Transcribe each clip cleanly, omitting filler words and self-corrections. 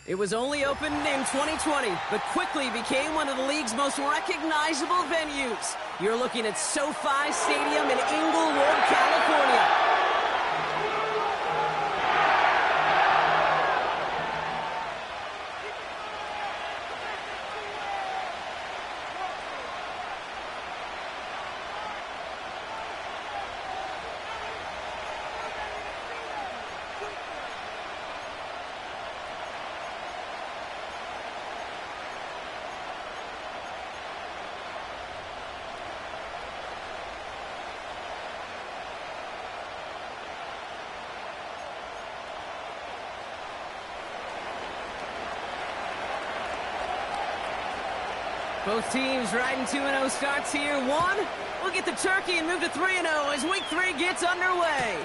It was only opened in 2020, but quickly became one of the league's most recognizable venues. You're looking at SoFi Stadium in Inglewood, California. Both teams riding 2-0 starts here. We'll get the turkey and move to 3-0 as week 3 gets underway.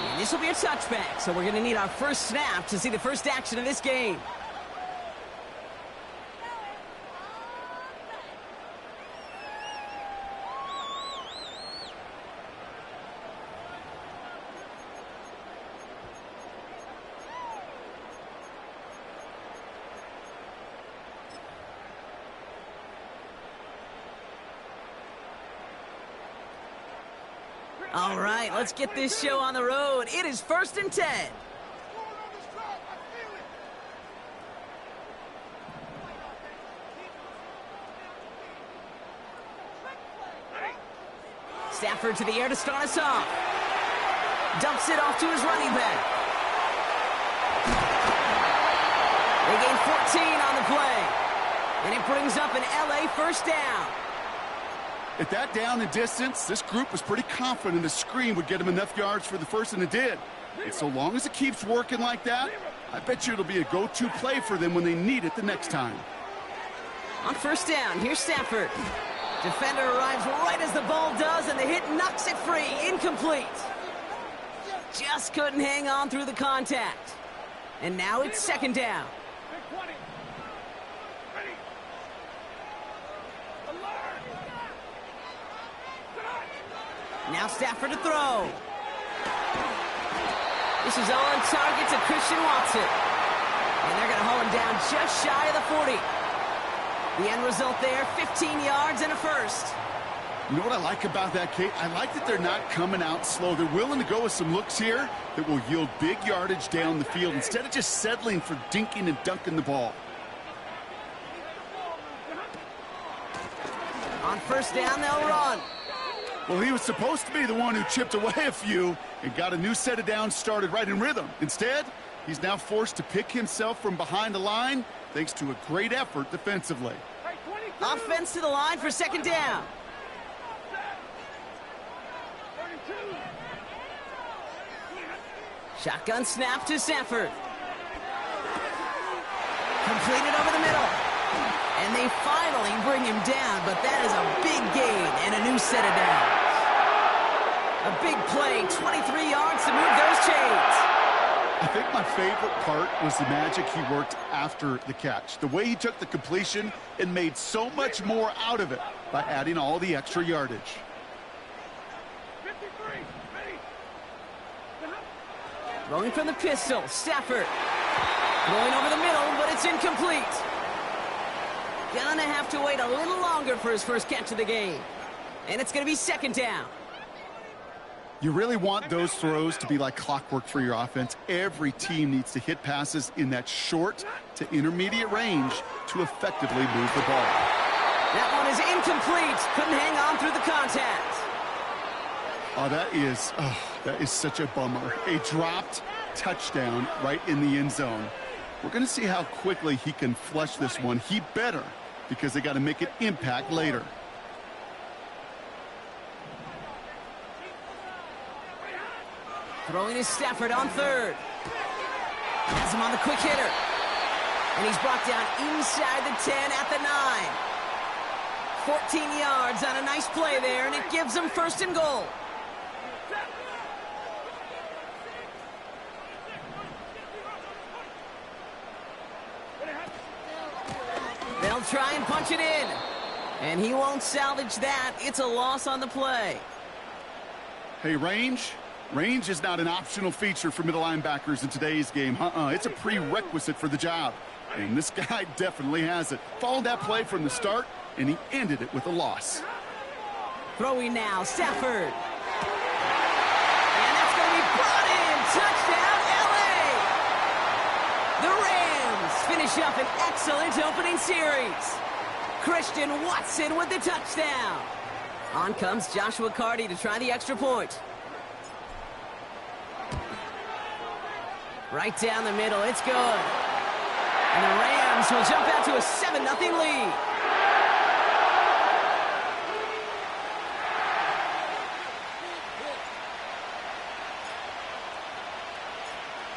And this will be a touchback, so we're going to need our first snap to see the first action of this game. All right, let's get this show on the road. It is 1st and 10. Stafford to the air to start us off. Dumps it off to his running back. They gain 14 on the play. And it brings up an LA first down. At that down and distance, this group was pretty confident a screen would get them enough yards for the first, and it did. And so long as it keeps working like that, I bet you it'll be a go-to play for them when they need it the next time. On first down, here's Stafford. Defender arrives right as the ball does, and the hit knocks it free. Incomplete. Just couldn't hang on through the contact. And now it's 2nd down. Now Stafford to throw. This is on target to Christian Watson. And they're going to haul him down just shy of the 40. The end result there, 15 yards and a first. You know what I like about that, Kate? I like that they're not coming out slow. They're willing to go with some looks here that will yield big yardage down the field instead of just settling for dinking and dunking the ball. On first down, they'll run. Well, he was supposed to be the one who chipped away a few and got a new set of downs started right in rhythm. Instead, he's now forced to pick himself from behind the line thanks to a great effort defensively. Offense to the line for 2nd down. Shotgun snap to Stafford. Completed over the middle. And they finally bring him down, but that is a big gain and a new set of downs. A big play, 23 yards to move those chains. I think my favorite part was the magic he worked after the catch. The way he took the completion and made so much more out of it by adding all the extra yardage. Throwing from the pistol, Stafford. Going over the middle, but it's incomplete. Gonna have to wait a little longer for his first catch of the game. And it's gonna be 2nd down. You really want those throws to be like clockwork for your offense. Every team needs to hit passes in that short to intermediate range to effectively move the ball. That one is incomplete. Couldn't hang on through the contact. Oh, that is such a bummer. A dropped touchdown right in the end zone. We're going to see how quickly he can flush this one. He better, because they got to make an impact later. Throwing is Stafford on 3rd. Has him on the quick hitter. And he's brought down inside the 10 at the 9. 14 yards on a nice play there, and it gives them 1st and goal. They'll try and punch it in. And he won't salvage that. It's a loss on the play. Hey, range, Range is not an optional feature for middle linebackers in today's game. It's a prerequisite for the job. And this guy definitely has it. Followed that play from the start, and he ended it with a loss. Throwing now, Stafford. And that's going to be brought in. Touchdown, L.A. The Rams finish up an excellent opening series. Christian Watson with the touchdown. On comes Joshua Carty to try the extra point. Right down the middle, it's good. And the Rams will jump out to a 7-0 lead.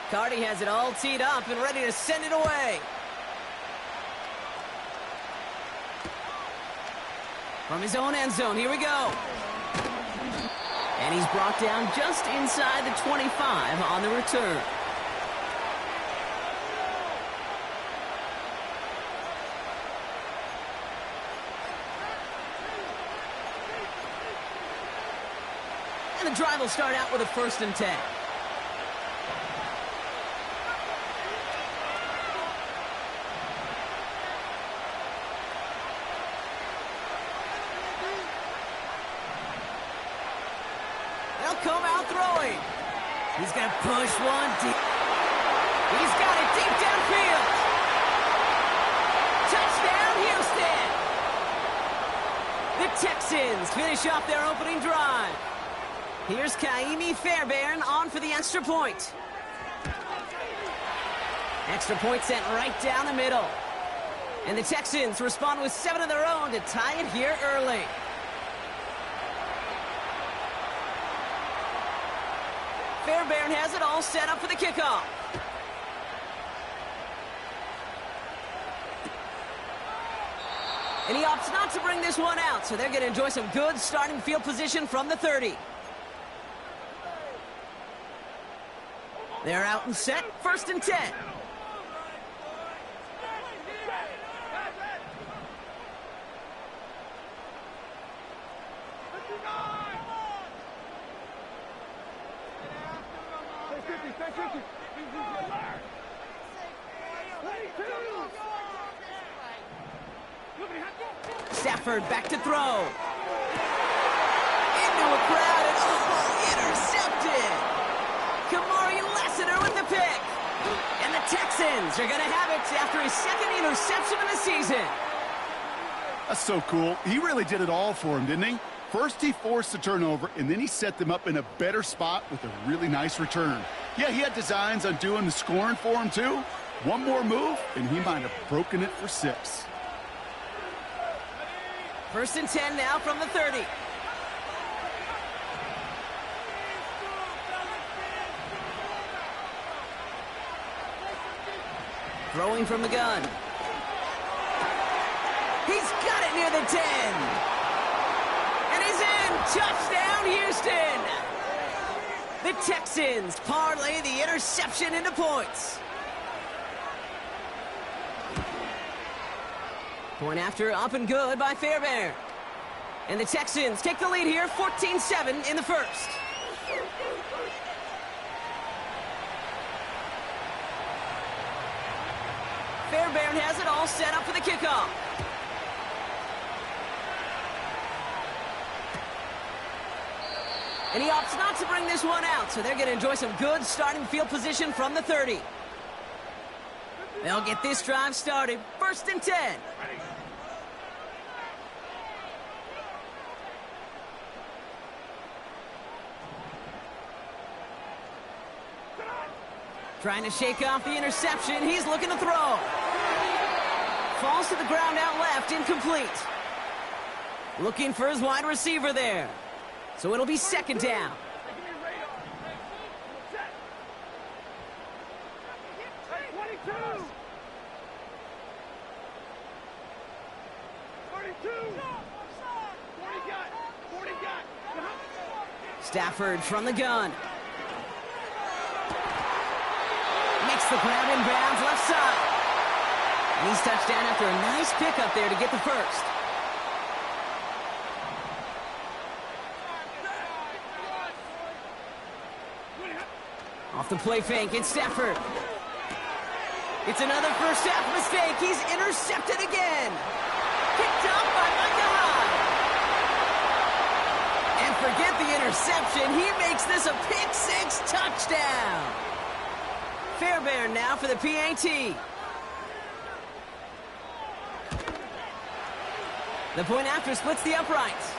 Carty has it all teed up and ready to send it away. From his own end zone, here we go. And he's brought down just inside the 25 on the return. And the drive will start out with a 1st and 10. They'll come out throwing. He's going to push one deep. He's got it deep downfield. Touchdown, Houston. The Texans finish off their opening drive. Here's Kaimi Fairbairn on for the extra point. Extra point sent right down the middle. And the Texans respond with 7 of their own to tie it here early. Fairbairn has it all set up for the kickoff. And he opts not to bring this one out, so they're going to enjoy some good starting field position from the 30. They're out and set, 1st and 10. Stafford back to throw. Into a crowd and intercepted. Kamari Lassiter with the pick. And the Texans are going to have it after his 2nd interception of the season. That's so cool. He really did it all for him, didn't he? First, he forced the turnover, and then he set them up in a better spot with a really nice return. Yeah, he had designs on doing the scoring for him, too. One more move, and he might have broken it for 6. 1st and 10 now from the 30. Throwing from the gun. He's got it near the 10. And he's in. Touchdown, Houston. The Texans parlay the interception into points. Point after up and good by Fairbairn. And the Texans take the lead here, 14-7 in the 1st. Fairbairn has it all set up for the kickoff. And he opts not to bring this one out, so they're going to enjoy some good starting field position from the 30. They'll get this drive started, 1st and 10. Trying to shake off the interception. He's looking to throw. Falls to the ground out left, incomplete. Looking for his wide receiver there. So it'll be 2nd down. Stafford from the gun. Makes the grab inbounds left side. And he's touched down after a nice pickup there to get the 1st. Off the play fake, it's Stafford. It's another first half mistake. He's intercepted again. Picked up by Micah Hyde. And forget the interception. He makes this a pick-six touchdown. Fairbairn now for the PAT. The point after splits the uprights.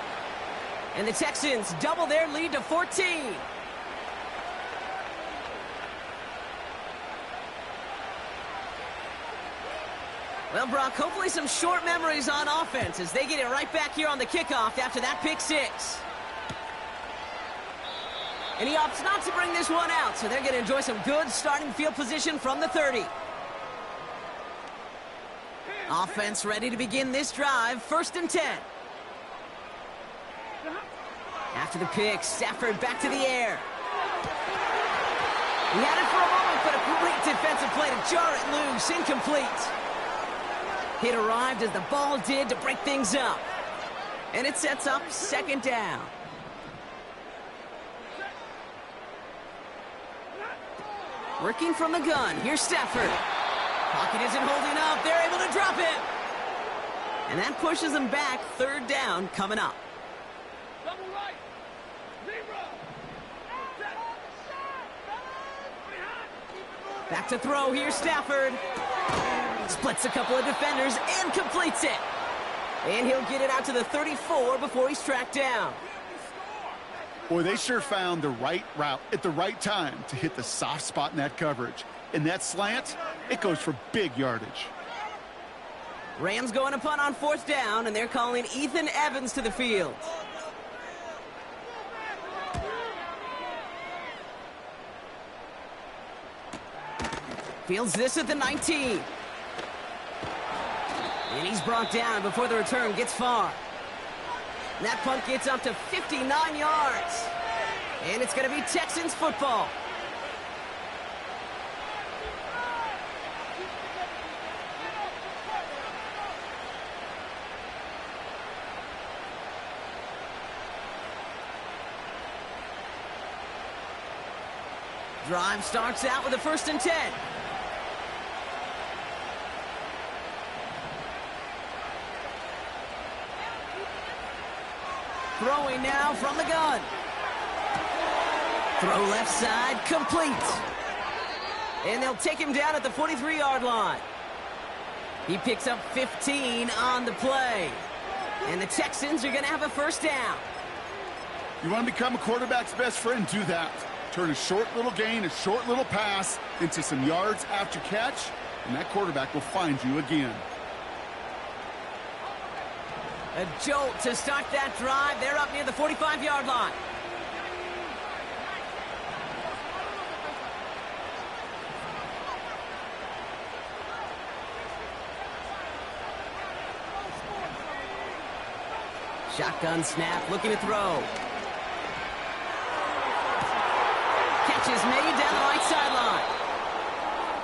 And the Texans double their lead to 14. Well, Brock, hopefully some short memories on offense as they get it right back here on the kickoff after that pick six. And he opts not to bring this one out, so they're going to enjoy some good starting field position from the 30. Offense ready to begin this drive, 1st and 10. After the pick, Stafford back to the air. He had it for a moment, but a great defensive play to jar it loose, incomplete. It arrived as the ball did to break things up. And it sets up 2nd down. Working from the gun, here's Stafford. Pocket isn't holding up, they're able to drop it. And that pushes them back, 3rd down coming up. Back to throw, here's Stafford. Splits a couple of defenders and completes it. And he'll get it out to the 34 before he's tracked down. Boy, they sure found the right route at the right time to hit the soft spot in that coverage. And that slant, it goes for big yardage. Rams going to punt on 4th down, and they're calling Ethan Evans to the field. Fields this at the 19. And he's brought down before the return gets far. And that punt gets up to 59 yards. And it's going to be Texans football. Drive starts out with a 1st and 10. Throwing now from the gun. Throw left side, complete. And they'll take him down at the 43-yard line. He picks up 15 on the play. And the Texans are going to have a 1st down. You want to become a quarterback's best friend? Do that. Turn a short little gain, a short little pass into some yards after catch, and that quarterback will find you again. A jolt to start that drive. They're up near the 45-yard line. Shotgun snap, looking to throw. Catch is made down the right sideline.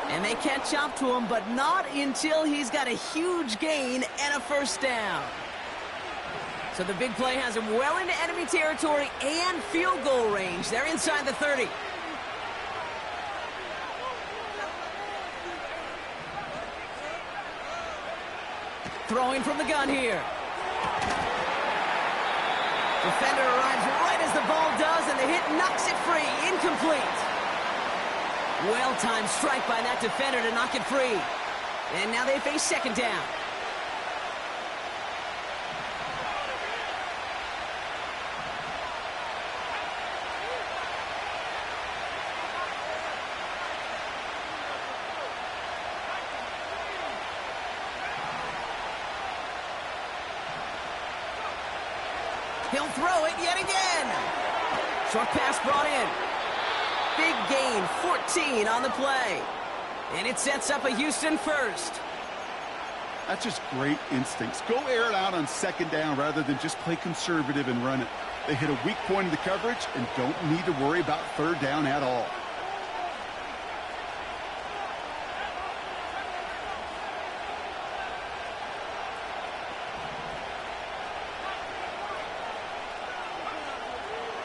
And they catch up to him, but not until he's got a huge gain and a 1st down. So the big play has him well into enemy territory and field goal range. They're inside the 30. Throwing from the gun here. Defender arrives right as the ball does, and the hit knocks it free. Incomplete. Well-timed strike by that defender to knock it free. And now they face 2nd down. He'll throw it yet again. Short pass brought in. Big gain, 14 on the play. And it sets up a Houston 1st. That's just great instincts. Go air it out on 2nd down rather than just play conservative and run it. They hit a weak point in the coverage and don't need to worry about 3rd down at all.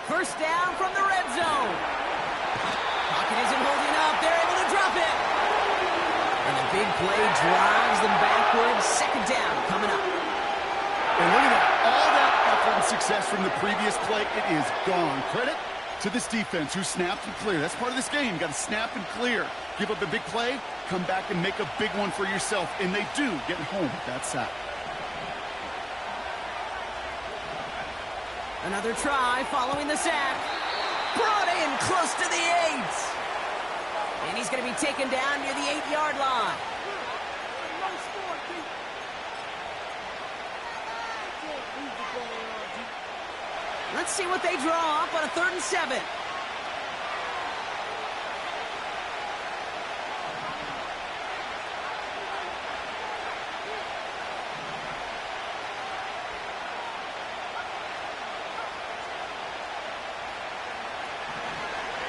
First down from the red zone. Pocket isn't play drives them backwards. Second down coming up. And look at that. All that effort and success from the previous play, it is gone. Credit to this defense who snapped and cleared. That's part of this game. You got to snap and clear. Give up a big play, come back and make a big one for yourself. And they do get home with that sack. Another try following the sack. Brought in close to the 8. And he's going to be taken down near the 8-yard line. Let's see what they draw up on a 3rd and 7.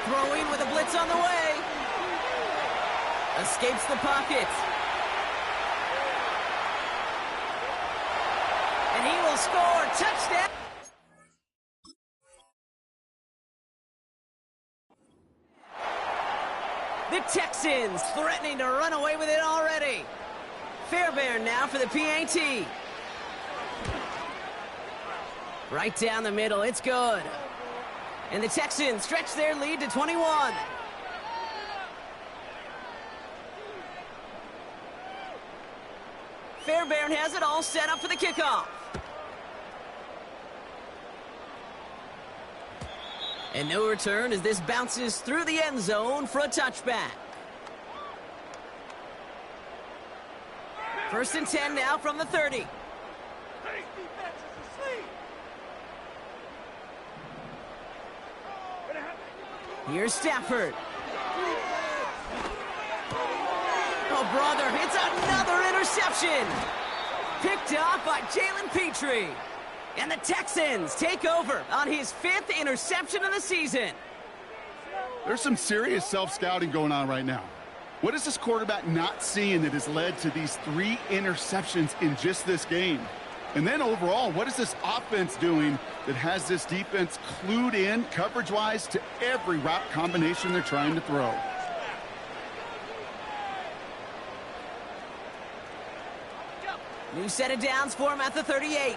Throwing with a blitz on the way. Escapes the pocket. And he will score. Touchdown. The Texans threatening to run away with it already. Fairbairn now for the PAT. Right down the middle. It's good. And the Texans stretch their lead to 21. Fairbairn has it all set up for the kickoff. And no return as this bounces through the end zone for a touchback. 1st and 10 now from the 30. Here's Stafford. Oh, brother, it's another interception. Picked off by Jalen Petrie. And the Texans take over on his 5th interception of the season. There's some serious self-scouting going on right now. What is this quarterback not seeing that has led to these 3 interceptions in just this game? And then overall, what is this offense doing that has this defense clued in coverage-wise to every route combination they're trying to throw? New set of downs for him at the 38.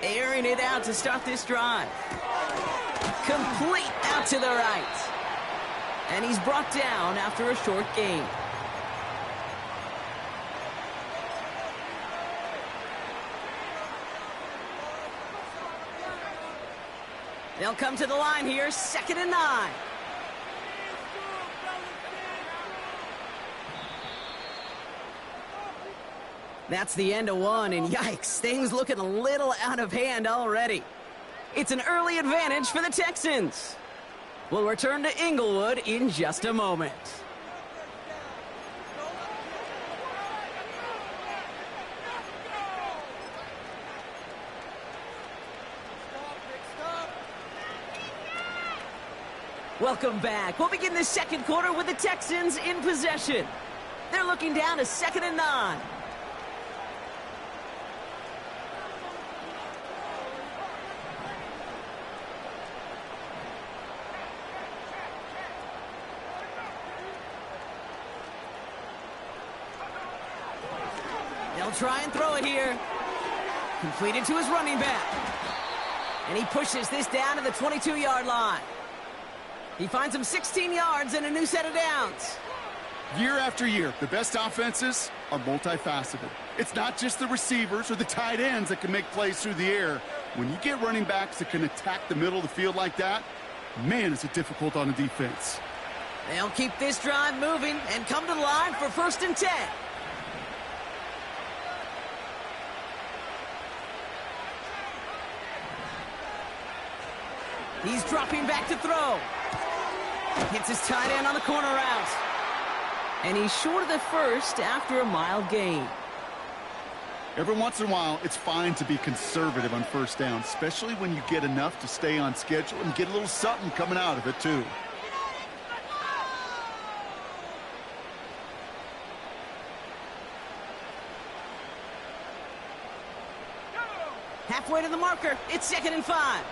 Airing it out to start this drive. Complete out to the right. And he's brought down after a short gain. They'll come to the line here, 2nd and 9. That's the end of one, and yikes, things looking a little out of hand already. It's an early advantage for the Texans. We'll return to Inglewood in just a moment. Welcome back. We'll begin the 2nd quarter with the Texans in possession. They're looking down to 2nd and 9. They'll try and throw it here. Completed to his running back. And he pushes this down to the 22-yard line. He finds him 16 yards and a new set of downs. Year after year, the best offenses are multifaceted. It's not just the receivers or the tight ends that can make plays through the air. When you get running backs that can attack the middle of the field like that, man, is it difficult on a defense. They'll keep this drive moving and come to the line for 1st and 10. He's dropping back to throw. Hits his tight end on the corner route. And he's short of the first after a mild gain. Every once in a while, it's fine to be conservative on first down, especially when you get enough to stay on schedule and get a little something coming out of it, too. Halfway to the marker. It's 2nd and 5.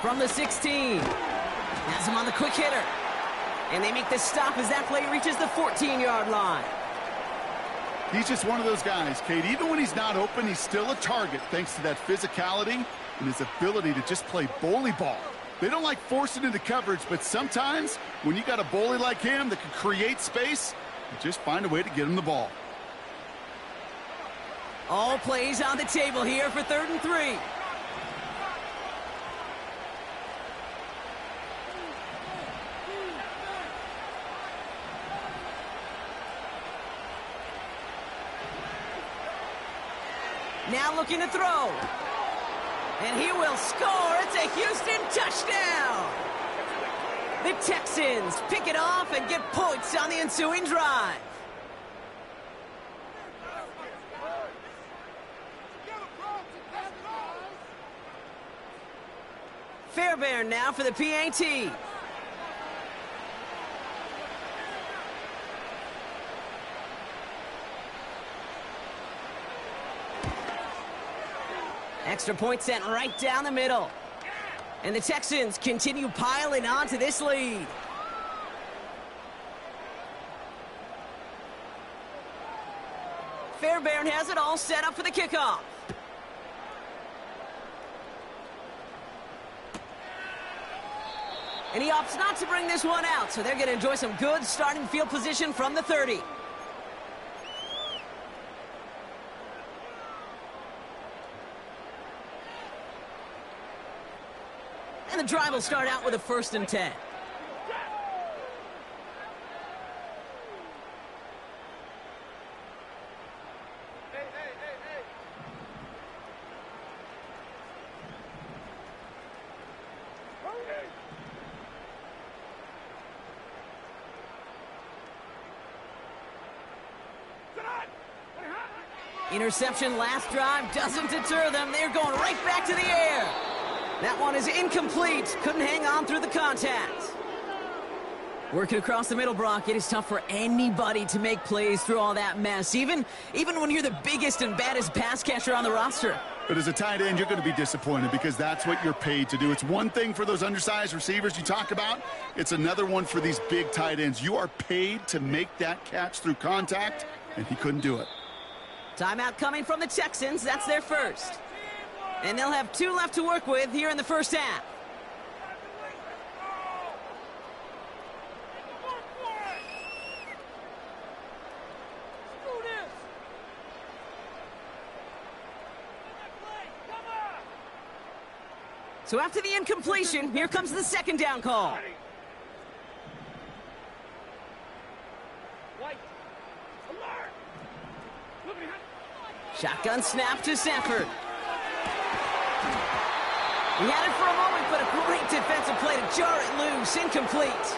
From the 16. Has him on the quick hitter. And they make the stop as that play reaches the 14-yard line. He's just one of those guys, Kate. Even when he's not open, he's still a target thanks to that physicality and his ability to just play bully ball. They don't like forcing into coverage, but sometimes when you got a bully like him that can create space, you just find a way to get him the ball. All plays on the table here for 3rd and 3. Now looking to throw. And he will score. It's a Houston touchdown. The Texans pick it off and get points on the ensuing drive. Fairbairn now for the PAT. Extra point sent right down the middle. And the Texans continue piling on to this lead. Fairbairn has it all set up for the kickoff. And he opts not to bring this one out, so they're going to enjoy some good starting field position from the 30. And the drive will start out with a 1st and 10. Interception last drive doesn't deter them. They're going right back to the air. That one is incomplete. Couldn't hang on through the contact. Working across the middle, Brock. It is tough for anybody to make plays through all that mess, even when you're the biggest and baddest pass catcher on the roster. But as a tight end, you're going to be disappointed because that's what you're paid to do. It's one thing for those undersized receivers you talk about. It's another one for these big tight ends. You are paid to make that catch through contact, and he couldn't do it. Timeout coming from the Texans. That's their first. And they'll have 2 left to work with here in the first half. So after the incompletion, here comes the 2nd down call. Shotgun snap to Sanford. He had it for a moment, but a great defensive play to jar it loose. Incomplete.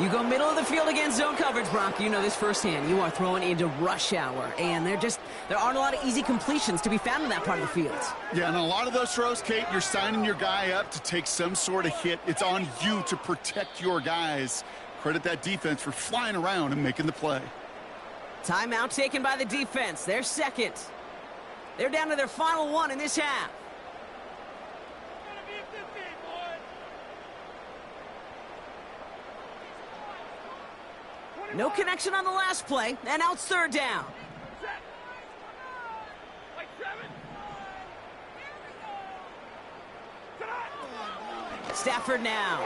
You go middle of the field against zone coverage, Brock. You know this firsthand. You are throwing into rush hour, and there aren't a lot of easy completions to be found in that part of the field. Yeah, and a lot of those throws, Kate, you're signing your guy up to take some sort of hit. It's on you to protect your guys. Credit that defense for flying around and making the play. Timeout taken by the defense. Their second. They're down to their final one in this half. No connection on the last play, and now it's 3rd down. Stafford now.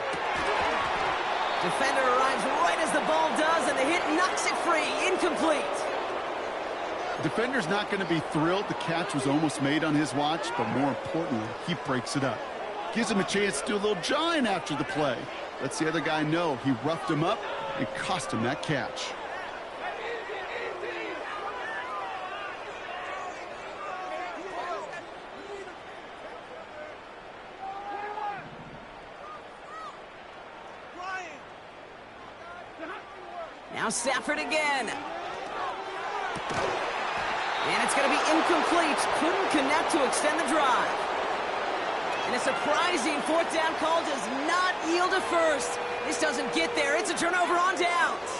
Defender arrives right as the ball does, and the hit knocks it free. Incomplete. Defender's not going to be thrilled the catch was almost made on his watch, but more importantly, he breaks it up. Gives him a chance to do a little jawing after the play. Lets the other guy know he roughed him up and cost him that catch. Now Stafford again. And it's going to be incomplete. Couldn't connect to extend the drive. And a surprising fourth down call does not yield a first. This doesn't get there. It's a turnover on downs.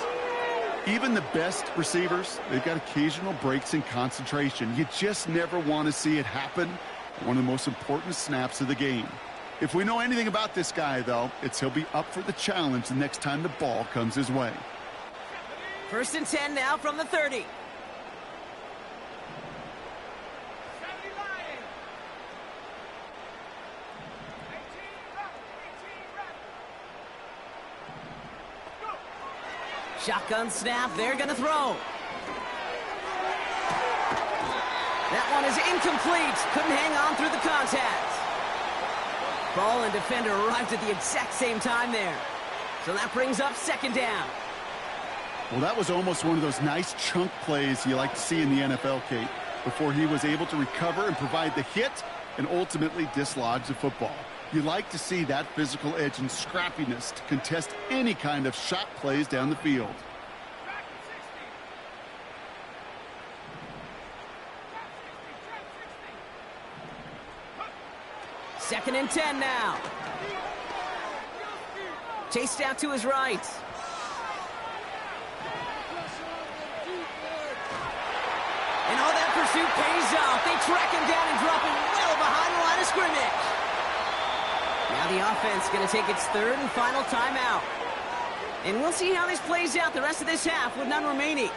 Even the best receivers, they've got occasional breaks in concentration. You just never want to see it happen. One of the most important snaps of the game. If we know anything about this guy, though, it's he'll be up for the challenge the next time the ball comes his way. 1st and 10 now from the 30. Shotgun snap, they're going to throw. That one is incomplete. Couldn't hang on through the contact. Ball and defender arrived at the exact same time there. So that brings up 2nd down. Well, that was almost one of those nice chunk plays you like to see in the NFL, Kate, before he was able to recover and provide the hit and ultimately dislodge the football. You like to see that physical edge and scrappiness to contest any kind of shot plays down the field. Second and 10 now. Chased out to his right. And all that pursuit pays off. They track him down and drop him well behind the line of scrimmage. Now the offense going to take its 3rd and final timeout. And we'll see how this plays out the rest of this half with none remaining.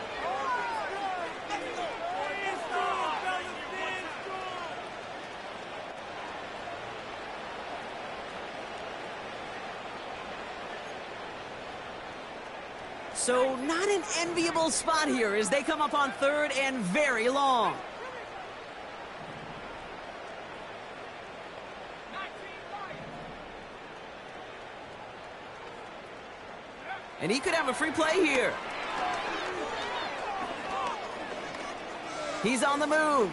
So not an enviable spot here as they come up on 3rd and very long. And he could have a free play here. He's on the move.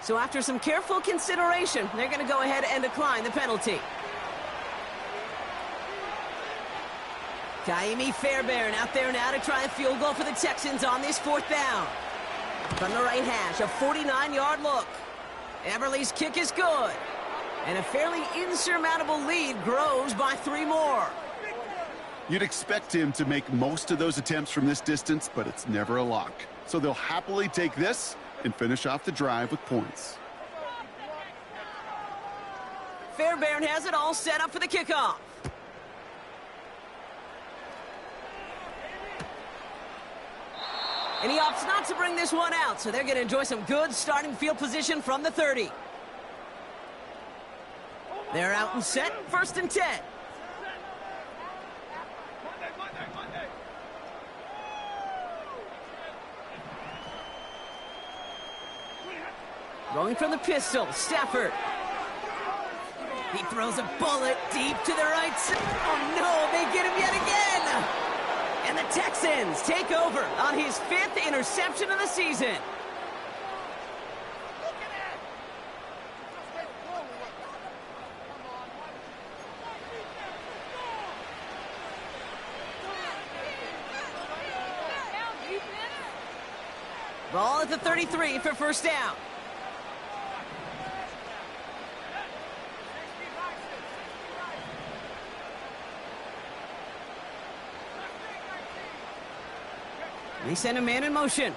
So after some careful consideration, they're going to go ahead and decline the penalty. Kaimi Fairbairn out there now to try a field goal for the Texans on this 4th down. From the right hash, a 49-yard look. Everly's kick is good. And a fairly insurmountable lead grows by 3 more. You'd expect him to make most of those attempts from this distance, but it's never a lock. So they'll happily take this and finish off the drive with points. Fairbairn has it all set up for the kickoff. And he opts not to bring this one out, so they're going to enjoy some good starting field position from the 30. They're out and set, 1st and 10. Going from the pistol, Stafford. He throws a bullet deep to the right side. Oh no, they get him yet again! And the Texans take over on his 5th interception of the season. Ball at the 33 for 1st down. They send a man in motion.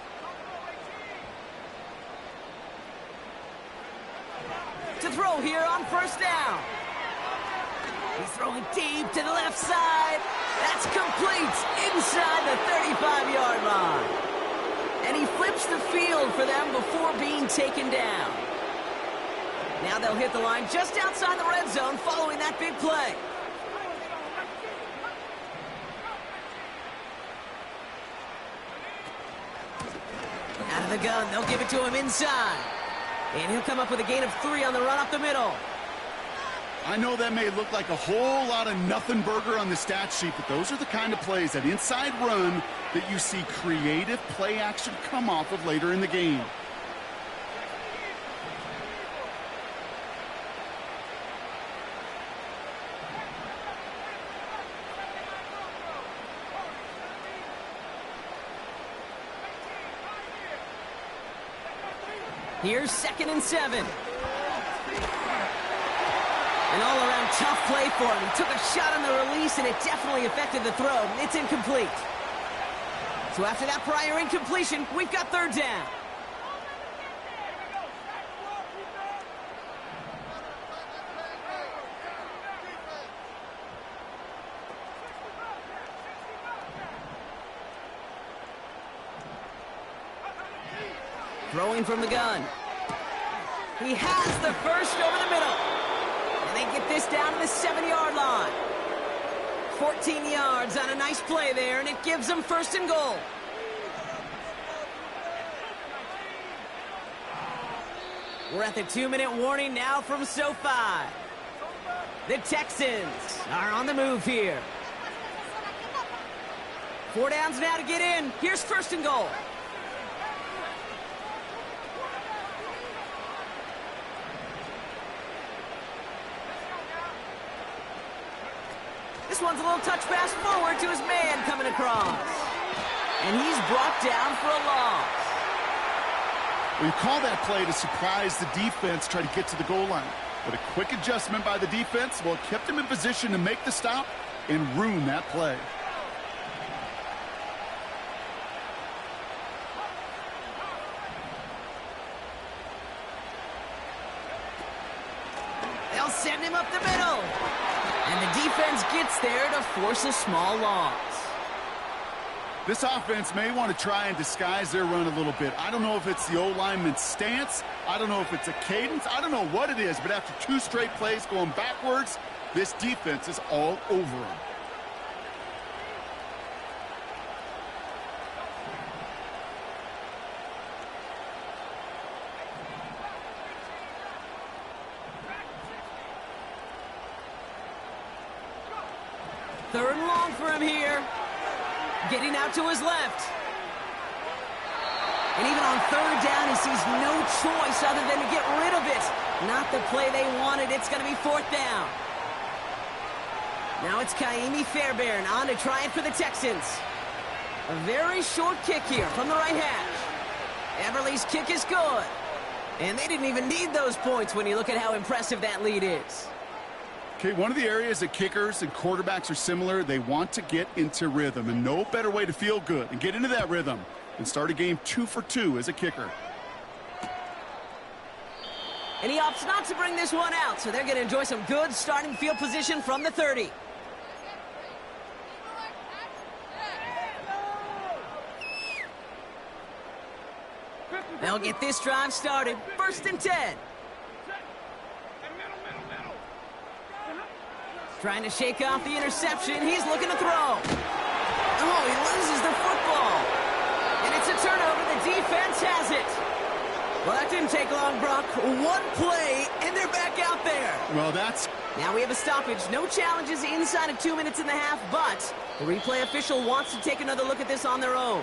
To throw here on 1st down. He's throwing deep to the left side. That's complete inside the 35-yard line. And he flips the field for them before being taken down. Now they'll hit the line just outside the red zone following that big play. Out of the gun, they'll give it to him inside. And he'll come up with a gain of 3 on the run up the middle. I know that may look like a whole lot of nothing burger on the stat sheet, but those are the kind of plays, that inside run, that you see creative play action come off of later in the game. Here's 2nd and 7. An all-around tough play for him. He took a shot on the release, and it definitely affected the throw. It's incomplete. So after that prior incompletion, we've got 3rd down. Throwing from the gun. He has the first over the middle. And they get this down to the 7-yard line. 14 yards on a nice play there, and it gives them 1st and goal. We're at the 2-minute warning now from SoFi. The Texans are on the move here. 4 downs now to get in. Here's 1st and goal. This one's a little touch pass forward to his man coming across. And he's brought down for a loss. We call that play to surprise the defense, try to get to the goal line. But a quick adjustment by the defense, well, kept him in position to make the stop and ruin that play. They'll send him up the middle. And the defense gets there to force a small loss. This offense may want to try and disguise their run a little bit. I don't know if it's the O-lineman's stance. I don't know if it's a cadence. I don't know what it is, but after 2 straight plays going backwards, this defense is all over them. Third and long for him here. Getting out to his left. And even on 3rd down, he sees no choice other than to get rid of it. Not the play they wanted. It's going to be 4th down. Now it's Kaimi Fairbairn on to try it for the Texans. A very short kick here from the right hash. Everly's kick is good. And they didn't even need those points when you look at how impressive that lead is. Okay, one of the areas that kickers and quarterbacks are similar, they want to get into rhythm, and no better way to feel good and get into that rhythm than start a game 2 for 2 as a kicker. And he opts not to bring this one out, so they're going to enjoy some good starting field position from the 30. They'll get this drive started. 1st and 10. Trying to shake off the interception. He's looking to throw. Oh, he loses the football. And it's a turnover. The defense has it. Well, that didn't take long, Brock. One play, and they're back out there. Well, that's... Now we have a stoppage. No challenges inside of 2 minutes and a half, but the replay official wants to take another look at this on their own.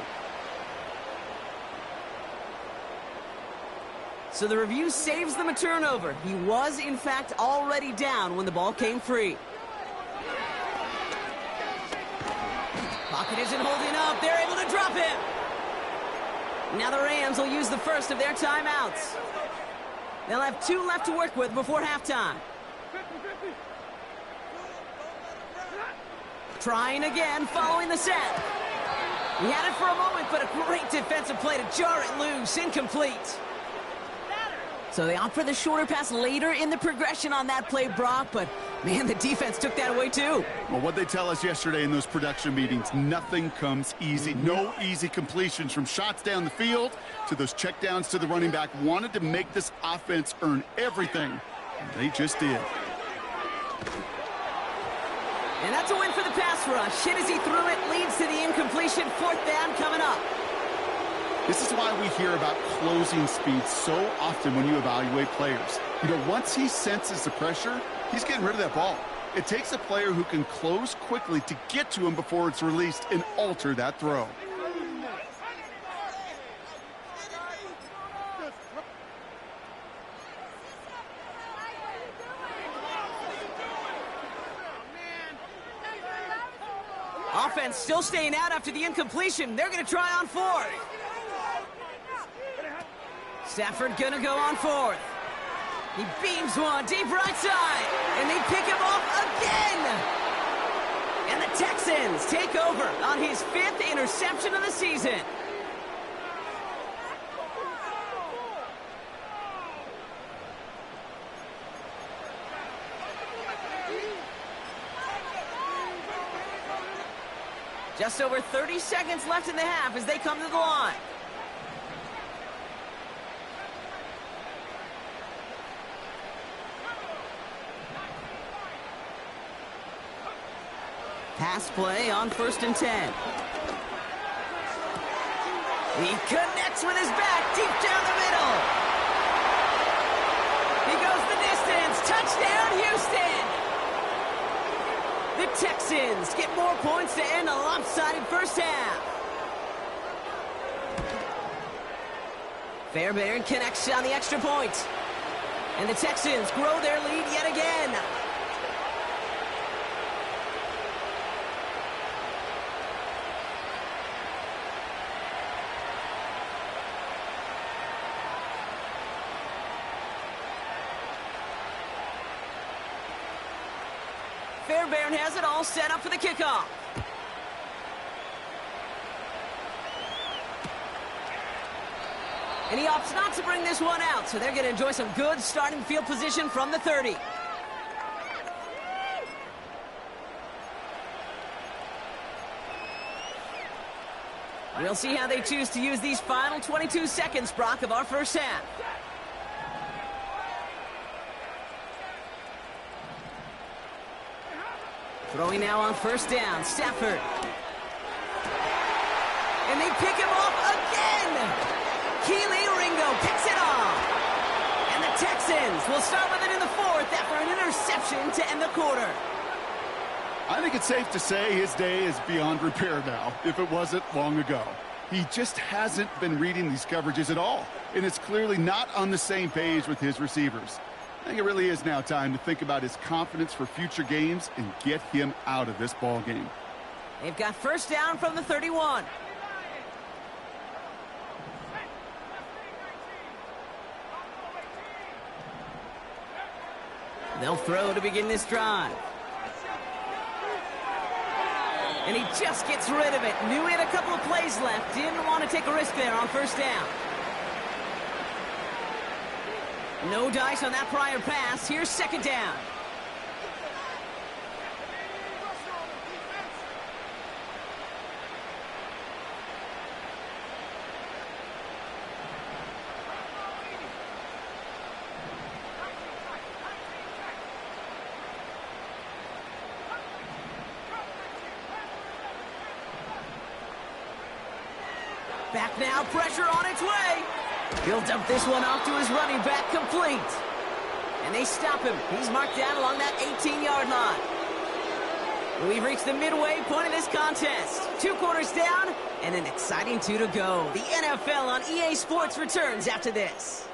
So the review saves them a turnover. He was, in fact, already down when the ball came free. Pocket isn't holding up. They're able to drop him. Now the Rams will use the first of their timeouts. They'll have 2 left to work with before halftime. Trying again, following the set. He had it for a moment, but a great defensive play to jar it loose. Incomplete. So they opt for the shorter pass later in the progression on that play, Brock, but man, the defense took that away too. Well, what they tell us yesterday in those production meetings, nothing comes easy. No easy completions, from shots down the field to those checkdowns to the running back. Wanted to make this offense earn everything, and they just did. And that's a win for the pass rush. Hit as he threw it, leads to the incompletion. 4th down coming up. This is why we hear about closing speed so often when you evaluate players. You know, once he senses the pressure, He's getting rid of that ball. It takes a player who can close quickly to get to him before it's released and alter that throw. Offense still staying out after the incompletion. They're going to try on fourth. Stafford going to go on fourth. He beams one deep right side, and they pick him off again. And the Texans take over on his 5th interception of the season. Just over 30 seconds left in the half as they come to the line. Pass play on 1st and 10. He connects with his back deep down the middle. He goes the distance. Touchdown, Houston! The Texans get more points to end a lopsided first half. Fairbairn connects on the extra point. And the Texans grow their lead yet again. Fairbairn has it all set up for the kickoff. And he opts not to bring this one out, so they're going to enjoy some good starting field position from the 30. We'll see how they choose to use these final 22 seconds, Brock, of our first half. Throwing now on 1st down, Stafford. And they pick him off again! Keely Ringo picks it off! And the Texans will start with it in the 4th after an interception to end the quarter. I think it's safe to say his day is beyond repair now, if it wasn't long ago. He just hasn't been reading these coverages at all, and it's clearly not on the same page with his receivers. I think it really is now time to think about his confidence for future games and get him out of this ball game. They've got 1st down from the 31. They'll throw to begin this drive. And he just gets rid of it. Knew he had a couple of plays left. Didn't want to take a risk there on 1st down. No dice on that prior pass. Here's 2nd down. Back now, pressure on its way. He'll dump this one off to his running back, complete. And they stop him. He's marked down along that 18-yard line. We've reached the midway point of this contest. 2 quarters down and an exciting 2 to go. The NFL on EA Sports returns after this.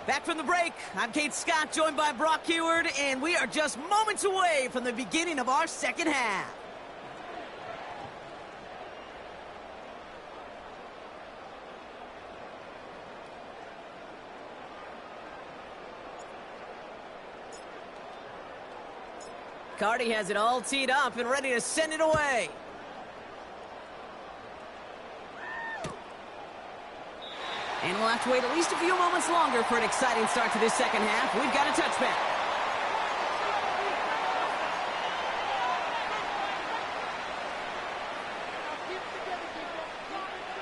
Back from the break, I'm Kate Scott, joined by Brock Heward, and we are just moments away from the beginning of our second half. Carty has it all teed up and ready to send it away. And we'll have to wait at least a few moments longer for an exciting start to this second half. We've got a touchback.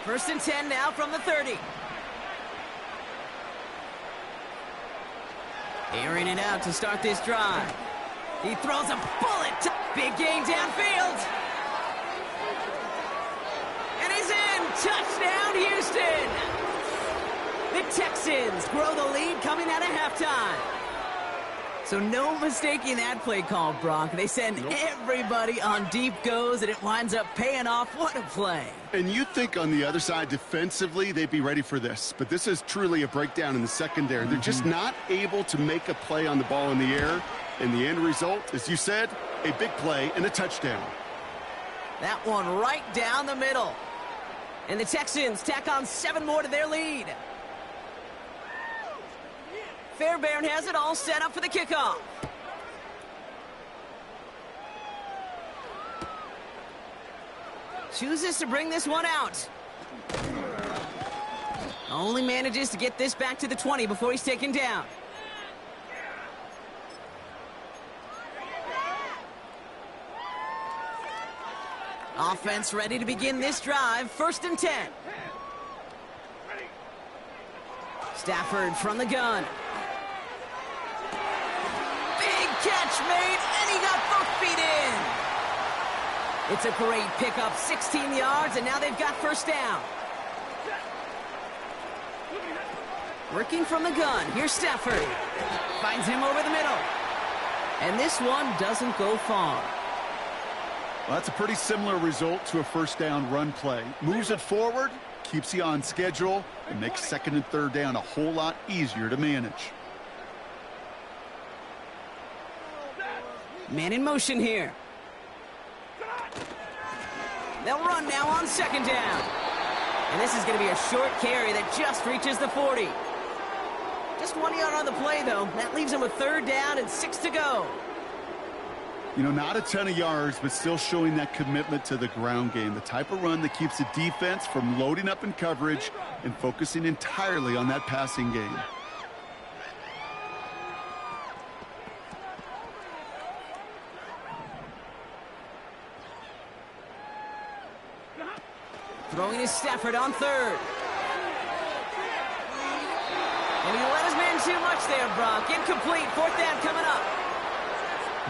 First and 10 now from the 30. Airing it out to start this drive. He throws a bullet. Big game downfield. And he's in. Touchdown, Houston. The Texans grow the lead coming out of halftime. So no mistaking that play call, Brock. They send everybody on deep goes, and it winds up paying off. What a play. And you think on the other side, defensively, they'd be ready for this. But this is truly a breakdown in the secondary. They're just not able to make a play on the ball in the air. And the end result, as you said, a big play and a touchdown. That one right down the middle. And the Texans tack on 7 more to their lead. Fairbairn has it all set up for the kickoff. Chooses to bring this one out. Only manages to get this back to the 20 before he's taken down. Offense ready to begin this drive. 1st and 10. Stafford from the gun. Big catch made, and he got both feet in. It's a great pickup, 16 yards, and now they've got 1st down. Working from the gun, here's Stafford. Finds him over the middle. And this one doesn't go far. Well, that's a pretty similar result to a 1st down run play. Moves it forward, keeps you on schedule, and makes 2nd and 3rd down a whole lot easier to manage. Man in motion here. They'll run now on 2nd down. And this is going to be a short carry that just reaches the 40. Just 1 yard on the play, though. That leaves him with 3rd down and 6 to go. You know, not a ton of yards, but still showing that commitment to the ground game. The type of run that keeps the defense from loading up in coverage and focusing entirely on that passing game. Throwing his Stafford on 3rd. And he let his man too much there, Brock. Incomplete. 4th down coming up.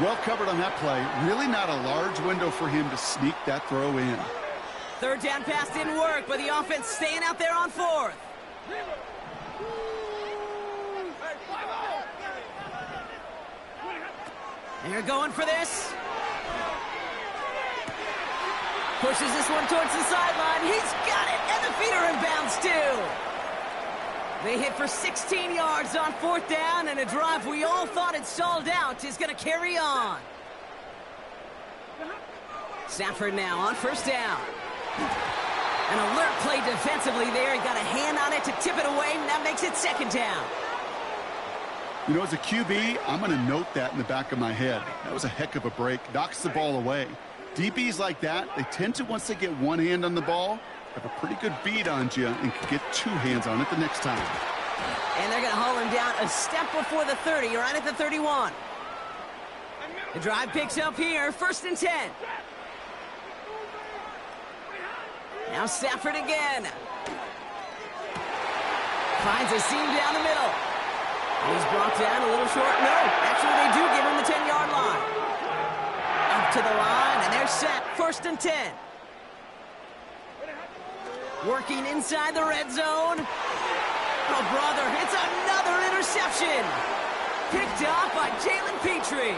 Well covered on that play. Really not a large window for him to sneak that throw in. 3rd down pass didn't work, but the offense staying out there on 4th. And they're going for this. Pushes this one towards the sideline. He's got it, and the feet are in bounds too. They hit for 16 yards on 4th down, and a drive we all thought had stalled out is going to carry on. Stafford now on 1st down. An alert play defensively there. He got a hand on it to tip it away, and that makes it 2nd down. You know, as a QB, I'm going to note that in the back of my head. That was a heck of a break. Knocks the ball away. DBs like that, they tend to, once they get one hand on the ball, have a pretty good beat on you and can get 2 hands on it the next time. And they're going to haul him down a step before the 30, right at the 31. The drive picks up here, 1st and 10. Now Stafford again. Finds a seam down the middle. He's brought down a little short. No, actually they do give him the 10-yard line. Up to the line, and they're set, 1st and 10. Working inside the red zone. Oh, brother, it's another interception. Picked off by Jalen Petrie.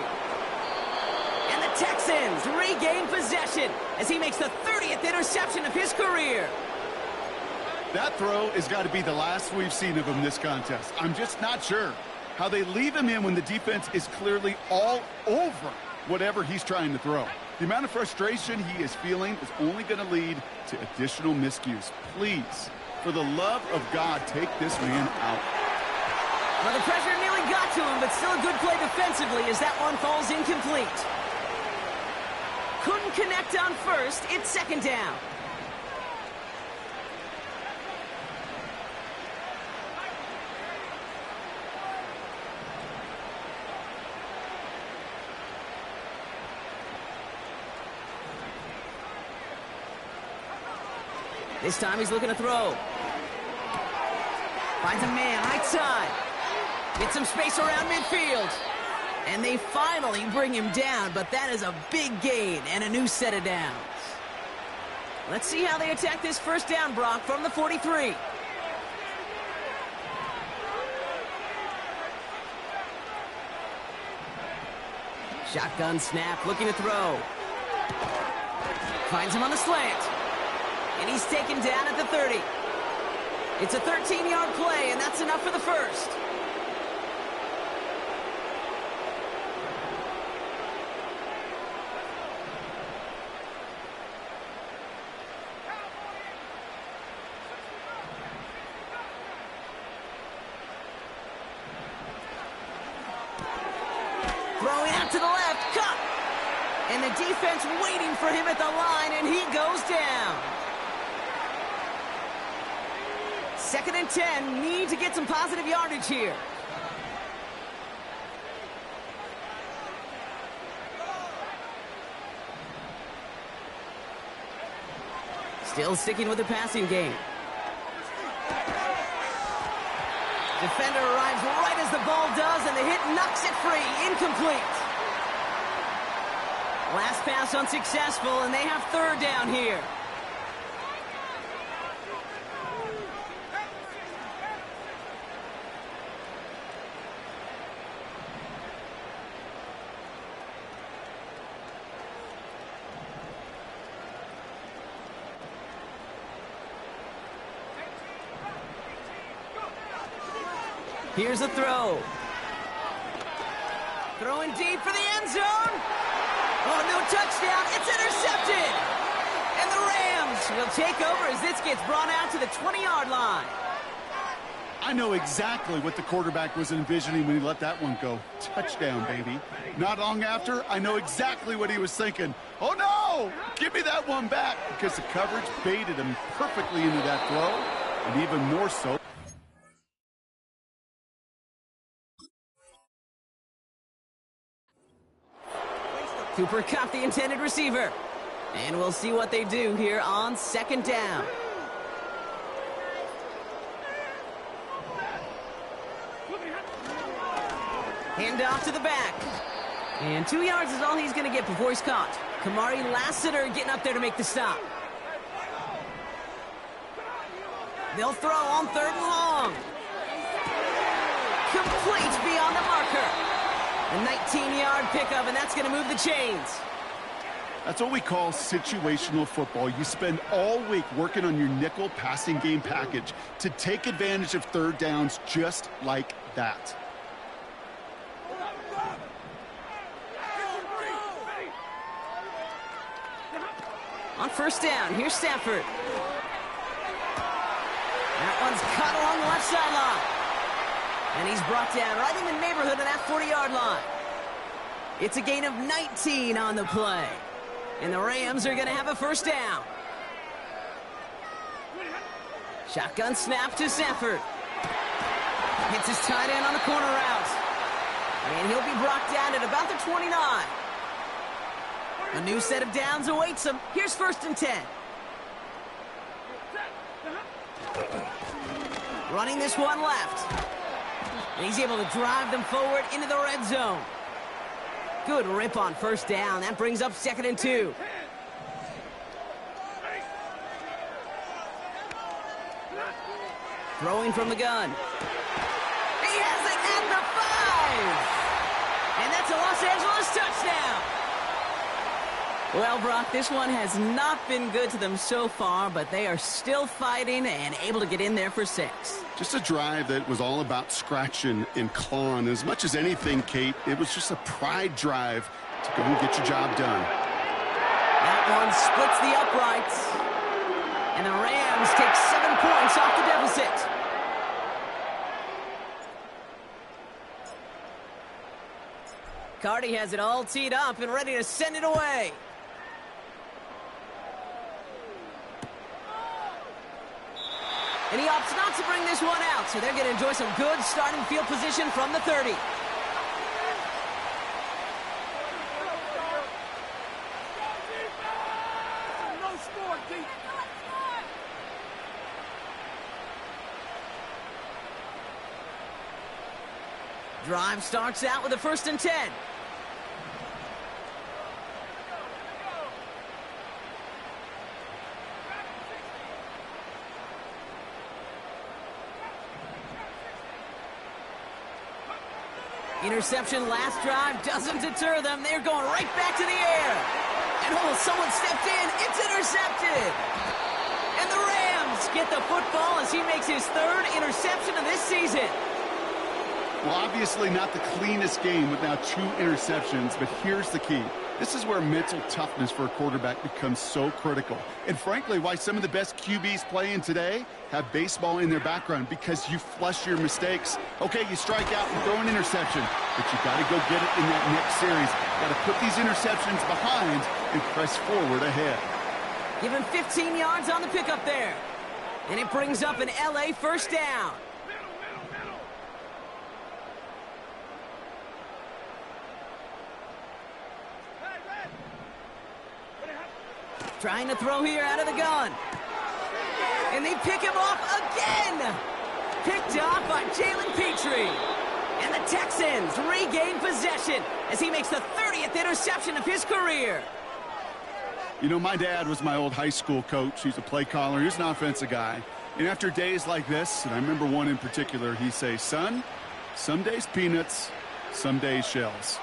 And the Texans regain possession as he makes the 30th interception of his career. That throw has got to be the last we've seen of him this contest. I'm just not sure how they leave him in when the defense is clearly all over whatever he's trying to throw. The amount of frustration he is feeling is only going to lead to additional miscues. Please, for the love of God, take this man out. Well, the pressure nearly got to him, but still a good play defensively as that one falls incomplete. Couldn't connect on 1st. It's 2nd down. This time he's looking to throw. Finds a man right side. Gets some space around midfield. And they finally bring him down, but that is a big gain and a new set of downs. Let's see how they attack this 1st down, Brock, from the 43. Shotgun snap, looking to throw. Finds him on the slant. And he's taken down at the 30. It's a 13-yard play, and that's enough for the first. Throwing out to the left, cut! And the defense waiting for him at the line, and he goes down. 2nd and 10, need to get some positive yardage here. Still sticking with the passing game. Defender arrives right as the ball does, and the hit knocks it free. Incomplete. Last pass unsuccessful, and they have 3rd down here. Here's a throw. Throwing deep for the end zone. Oh, no touchdown. It's intercepted. And the Rams will take over as this gets brought out to the 20-yard line. I know exactly what the quarterback was envisioning when he let that one go. Touchdown, baby. Not long after, I know exactly what he was thinking. Oh, no! Give me that one back, because the coverage baited him perfectly into that throw, and even more so. Cooper Kupp, the intended receiver. And we'll see what they do here on 2nd down. Hand off to the back. And 2 yards is all he's going to get before he's caught. Kamari Lassiter getting up there to make the stop. They'll throw on 3rd and long. Complete beyond the marker. A 19-yard pickup, and that's going to move the chains. That's what we call situational football. You spend all week working on your nickel passing game package to take advantage of 3rd downs just like that. On 1st down, here's Stafford. That one's caught along the left sideline. And he's brought down right in the neighborhood of that 40-yard line. It's a gain of 19 on the play. And the Rams are going to have a 1st down. Shotgun snap to Stafford. Hits his tight end on the corner route. And he'll be brought down at about the 29. A new set of downs awaits him. Here's 1st and 10. Running this one left. And he's able to drive them forward into the red zone. Good rip on 1st down. That brings up 2nd and 2. Throwing from the gun. He has it at the 5. And that's a Los Angeles touchdown. Well, Brock, this one has not been good to them so far, but they are still fighting and able to get in there for 6. Just a drive that was all about scratching and clawing. As much as anything, Kate, it was just a pride drive to go and get your job done. That one splits the uprights. And the Rams take 7 points off the deficit. Cardi has it all teed up and ready to send it away. And he opts not to bring this one out, so they're going to enjoy some good starting field position from the 30. Drive starts out with a 1st and 10. Interception last drive doesn't deter them. They're going right back to the air. And oh, someone stepped in. It's intercepted. And the Rams get the football as he makes his third interception of this season. Well, obviously not the cleanest game with now 2 interceptions, but here's the key. This is where mental toughness for a quarterback becomes so critical. And frankly, why some of the best QBs playing today have baseball in their background, because you flush your mistakes. Okay, you strike out and throw an interception, but you got to go get it in that next series. Got to put these interceptions behind and press forward ahead. Give him 15 yards on the pickup there. And it brings up an LA first down. Trying to throw here out of the gun. And they pick him off again. Picked off by Jalen Petrie. And the Texans regain possession as he makes the 30th interception of his career. You know, my dad was my old high school coach. He's a play caller. He's an offensive guy. And after days like this, and I remember one in particular, he'd say, son, some days peanuts, some days shells.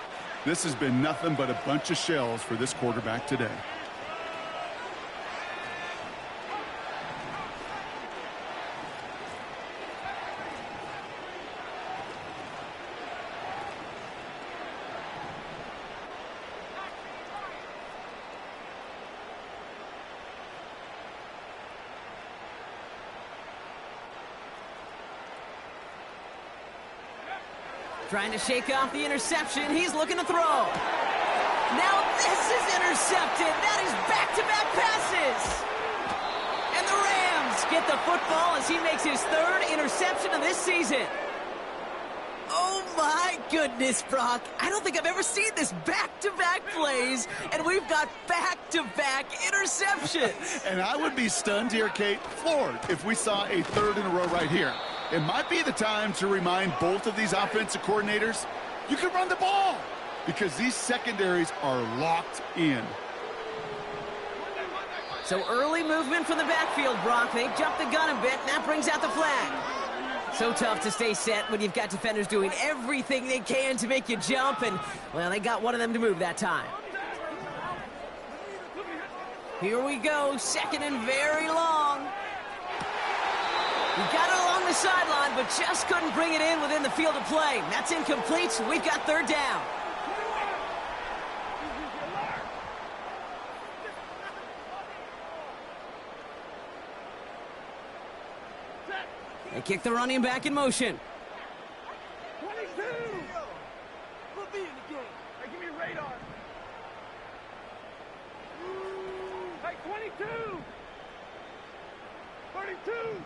This has been nothing but a bunch of shells for this quarterback today. Trying to shake off the interception. He's looking to throw. Now this is intercepted. That is back-to-back passes. And the Rams get the football as he makes his third interception of this season. Oh my goodness, Brock. I don't think I've ever seen this back-to-back plays, and we've got back-to-back interceptions. And I would be stunned here, Kate, floored, if we saw a third in a row right here. It might be the time to remind both of these offensive coordinators, you can run the ball, because these secondaries are locked in. So early movement from the backfield, Brock. They jumped the gun a bit, and that brings out the flag. So tough to stay set when you've got defenders doing everything they can to make you jump, and, well, they got one of them to move that time. Here we go, second and very long. He got it along the sideline, but just couldn't bring it in within the field of play. That's incomplete, so we've got third down. They kick the running back in motion. 22! We'll be in the game. Hey, give me a radar. Hey, 22! 32!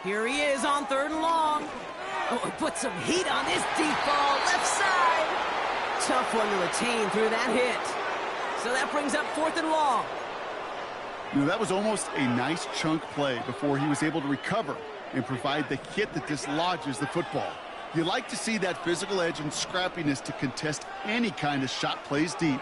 Here he is on third and long. Oh, he put some heat on this deep ball, left side. Tough one to retain through that hit. So that brings up fourth and long. You know, that was almost a nice chunk play before he was able to recover and provide the hit that dislodges the football. You like to see that physical edge and scrappiness to contest any kind of shot plays deep.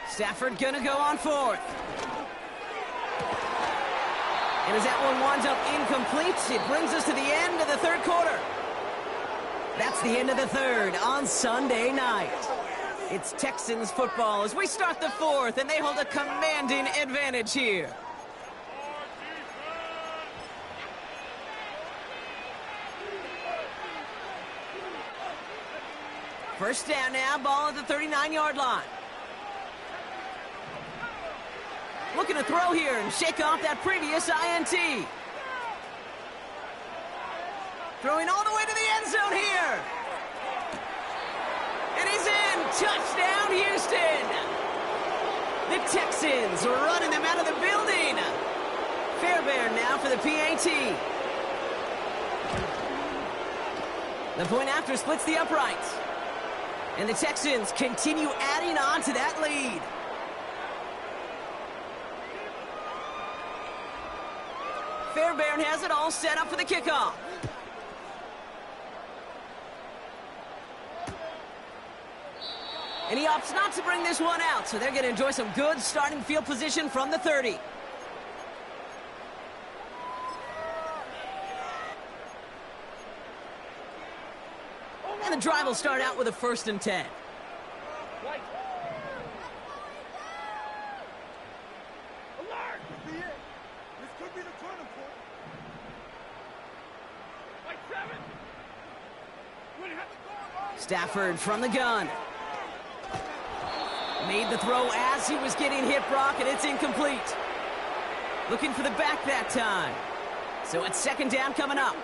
Stafford gonna go on fourth. And as that one winds up incomplete, it brings us to the end of the third quarter. That's the end of the third on Sunday night. It's Texans football as we start the fourth, and they hold a commanding advantage here. First down now, ball at the 39-yard line. Looking to throw here and shake off that previous INT. Throwing all the way to the end zone here. And he's in. Touchdown, Houston. The Texans running them out of the building. Fairbairn now for the PAT. The point after splits the uprights. And the Texans continue adding on to that lead. Fairbairn has it all set up for the kickoff. And he opts not to bring this one out, so they're going to enjoy some good starting field position from the 30. And the drive will start out with a 1st and 10. Alert! This could be it. This could be the turning point. Like 7. Stafford from the gun. Made the throw as he was getting hit, Brock, and it's incomplete. Looking for the back that time. So it's 2nd down coming up.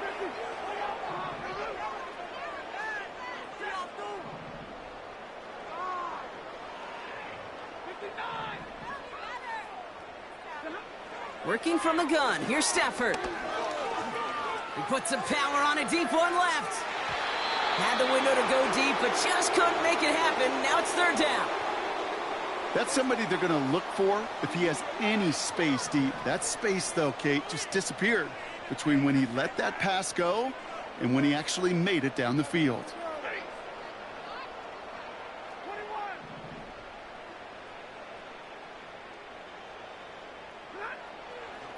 Working from the gun. Here's Stafford. He puts some power on a deep one left. Had the window to go deep, but just couldn't make it happen. Now it's 3rd down. That's somebody they're going to look for if he has any space deep. That space, though, Kate, just disappeared between when he let that pass go and when he actually made it down the field.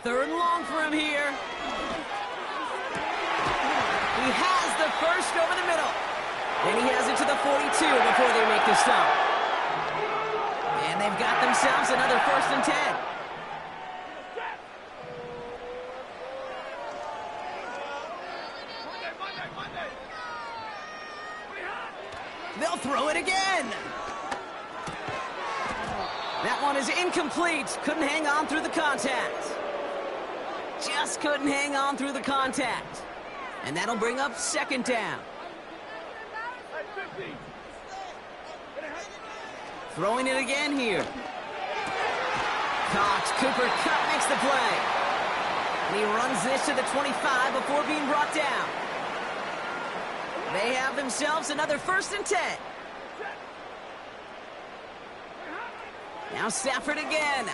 3rd and long for him here. He has the first over the middle. Then he has it to the 42 before they make the stop. And they've got themselves another 1st and 10. They'll throw it again. That one is incomplete. Couldn't hang on through the contact. Just couldn't hang on through the contact. And that'll bring up 2nd down. Throwing it again here. Cox, Cooper Kupp makes the play. And he runs this to the 25 before being brought down. They have themselves another 1st and 10. Now Stafford again.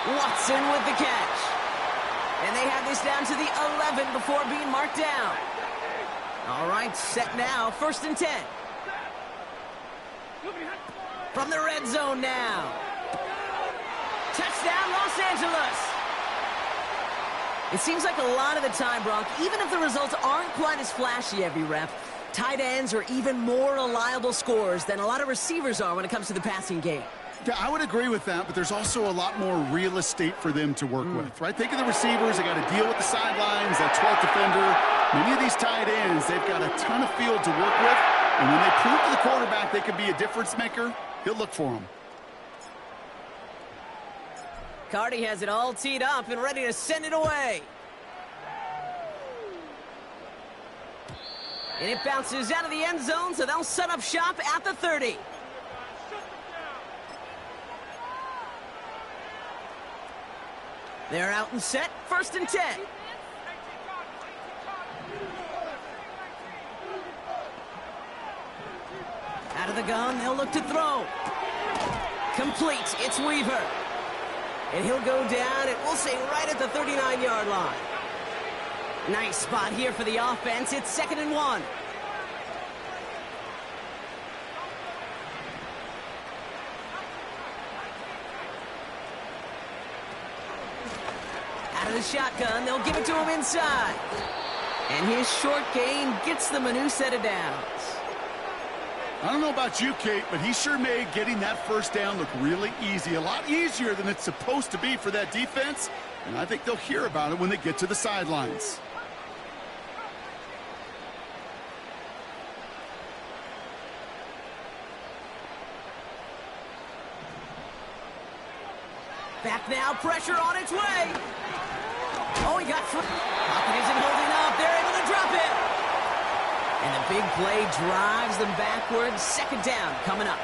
Watson with the catch. And they have this down to the 11 before being marked down. All right, set now, 1st and 10. From the red zone now. Touchdown, Los Angeles. It seems like a lot of the time, Brock, even if the results aren't quite as flashy every rep, tight ends are even more reliable scorers than a lot of receivers are when it comes to the passing game. Yeah, I would agree with that, but there's also a lot more real estate for them to work with, right? Think of the receivers. They got to deal with the sidelines, that 12th defender. Many of these tight ends, they've got a ton of field to work with, and when they prove to the quarterback they can be a difference maker, he'll look for them. Carty has it all teed up and ready to send it away. And it bounces out of the end zone, so they'll set up shop at the 30. They're out and set, 1st and 10. Out of the gun, they'll look to throw. Complete, it's Weaver. And he'll go down, and we'll say right at the 39-yard line. Nice spot here for the offense. It's 2nd and 1. Out of the shotgun, they'll give it to him inside. And his short gain gets them a new set of downs. I don't know about you, Kate, but he sure made getting that 1st down look really easy. A lot easier than it's supposed to be for that defense. And I think they'll hear about it when they get to the sidelines. Back now, pressure on its way. Oh, he got through. Pocket isn't holding up. They're able to drop it. And the big play drives them backwards. 2nd down coming up.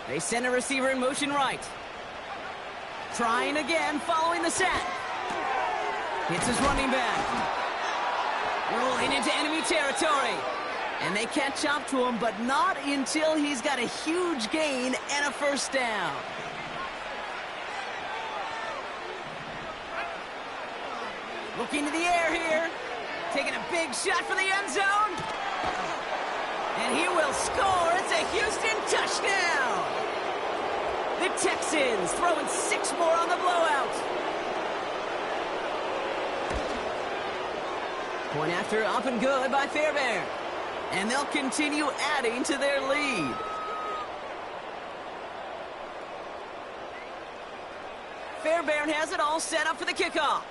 They send a receiver in motion right. Trying again following the sack. Hits his running back. Rolling into enemy territory. And they catch up to him, but not until he's got a huge gain and a first down. Looking to the air here. Taking a big shot for the end zone. And he will score. It's a Houston touchdown. The Texans throwing 6 more on the blowout. Point after up and good by Fairbairn. And they'll continue adding to their lead. Fairbairn has it all set up for the kickoff.